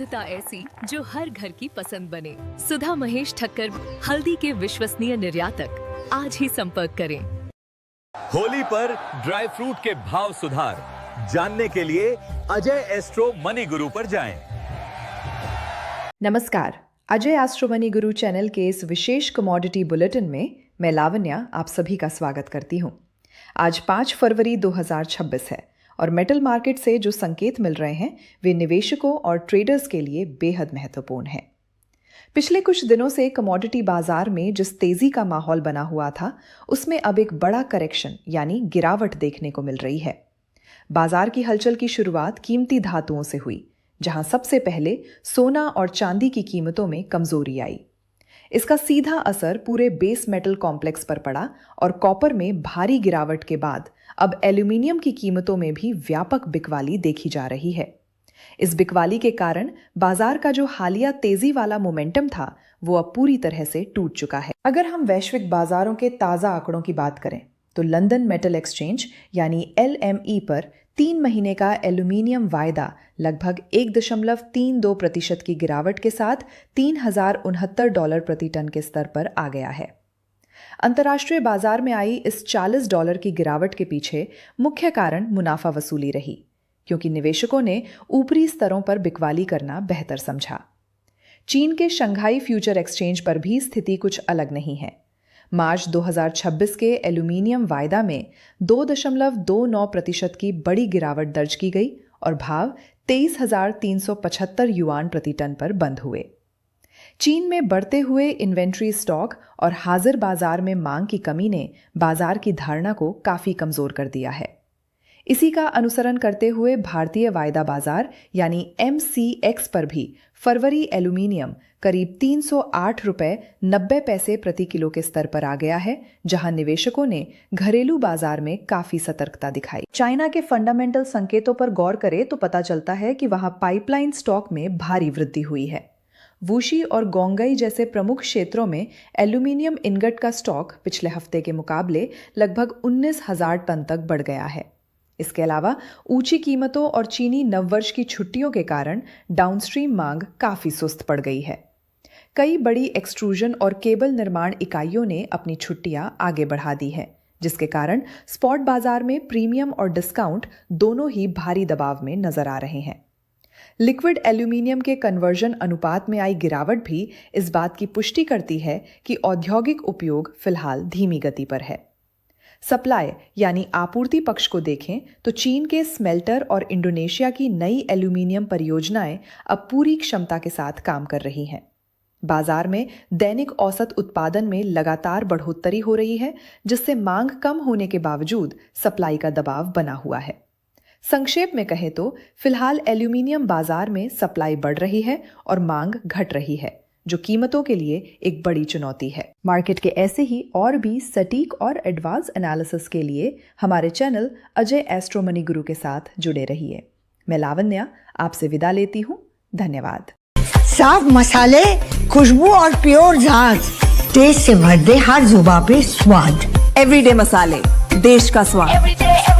शुद्धता ऐसी जो हर घर की पसंद बने। सुधा महेश ठक्कर, हल्दी के विश्वसनीय निर्यातक। आज ही संपर्क करें। होली पर ड्राई फ्रूट के भाव सुधार जानने के लिए अजय एस्ट्रो मनी गुरु पर जाएं। नमस्कार, अजय एस्ट्रो मनी गुरु चैनल के इस विशेष कमोडिटी बुलेटिन में मैं लावण्या आप सभी का स्वागत करती हूँ। आज 5 फरवरी 2026 है और मेटल मार्केट से जो संकेत मिल रहे हैं वे निवेशकों और ट्रेडर्स के लिए बेहद महत्वपूर्ण हैं। पिछले कुछ दिनों से कमोडिटी बाजार में जिस तेजी का माहौल बना हुआ था उसमें अब एक बड़ा करेक्शन यानी गिरावट देखने को मिल रही है। बाजार की हलचल की शुरुआत कीमती धातुओं से हुई, जहां सबसे पहले सोना और चांदी की कीमतों में कमजोरी आई। इसका सीधा असर पूरे बेस मेटल कॉम्प्लेक्स पर पड़ा और कॉपर में भारी गिरावट के बाद अब एल्यूमिनियम की कीमतों में भी व्यापक बिकवाली देखी जा रही है। इस बिकवाली के कारण बाजार का जो हालिया तेजी वाला मोमेंटम था वो अब पूरी तरह से टूट चुका है। अगर हम वैश्विक बाजारों के ताजा आंकड़ों की बात करें तो लंदन मेटल एक्सचेंज यानी LME पर 3 महीने का एल्यूमिनियम वायदा लगभग 1.32% की गिरावट के साथ $3069 प्रति टन के स्तर पर आ गया है। अंतर्राष्ट्रीय बाजार में आई इस $40 की गिरावट के पीछे मुख्य कारण मुनाफा वसूली रही, क्योंकि निवेशकों ने ऊपरी स्तरों पर बिकवाली करना बेहतर समझा। चीन के शंघाई फ्यूचर एक्सचेंज पर भी स्थिति कुछ अलग नहीं है। मार्च 2026 के एल्यूमिनियम वायदा में 2.29% की बड़ी गिरावट दर्ज की गई और भाव 23,375 युआन प्रति टन पर बंद हुए। चीन में बढ़ते हुए इन्वेंट्री स्टॉक और हाजिर बाजार में मांग की कमी ने बाजार की धारणा को काफी कमजोर कर दिया है। इसी का अनुसरण करते हुए भारतीय वायदा बाजार यानी MCX पर भी फरवरी एल्यूमिनियम करीब 308 रुपये 90 पैसे प्रति किलो के स्तर पर आ गया है, जहां निवेशकों ने घरेलू बाजार में काफी सतर्कता दिखाई। चाइना के फंडामेंटल संकेतों पर गौर करें तो पता चलता है कि वहां पाइपलाइन स्टॉक में भारी वृद्धि हुई है। वुशी और गोंगई जैसे प्रमुख क्षेत्रों में एल्यूमिनियम इनगट का स्टॉक पिछले हफ्ते के मुकाबले लगभग 19,000 टन तक बढ़ गया है। इसके अलावा ऊंची कीमतों और चीनी नववर्ष की छुट्टियों के कारण डाउनस्ट्रीम मांग काफी सुस्त पड़ गई है। कई बड़ी एक्सट्रूजन और केबल निर्माण इकाइयों ने अपनी छुट्टियां आगे बढ़ा दी हैं, जिसके कारण स्पॉट बाजार में प्रीमियम और डिस्काउंट दोनों ही भारी दबाव में नजर आ रहे हैं। लिक्विड एल्यूमिनियम के कन्वर्जन अनुपात में आई गिरावट भी इस बात की पुष्टि करती है कि औद्योगिक उपयोग फिलहाल धीमी गति पर है। सप्लाई यानी आपूर्ति पक्ष को देखें तो चीन के स्मेल्टर और इंडोनेशिया की नई एल्यूमिनियम परियोजनाएं अब पूरी क्षमता के साथ काम कर रही हैं। बाजार में दैनिक औसत उत्पादन में लगातार बढ़ोतरी हो रही है, जिससे मांग कम होने के बावजूद सप्लाई का दबाव बना हुआ है। संक्षेप में कहें तो फिलहाल एल्यूमिनियम बाजार में सप्लाई बढ़ रही है और मांग घट रही है, जो कीमतों के लिए एक बड़ी चुनौती है। मार्केट के ऐसे ही और भी सटीक और एडवांस एनालिसिस के लिए हमारे चैनल अजय एस्ट्रो मनी गुरु के साथ जुड़े रहिए। मैं लावण्या आपसे विदा लेती हूँ। धन्यवाद। साफ मसाले, खुशबू और प्योर झाग, टेस्ट से भर दे हर जुबान पे स्वाद। एवरीडे मसाले, देश का स्वाद।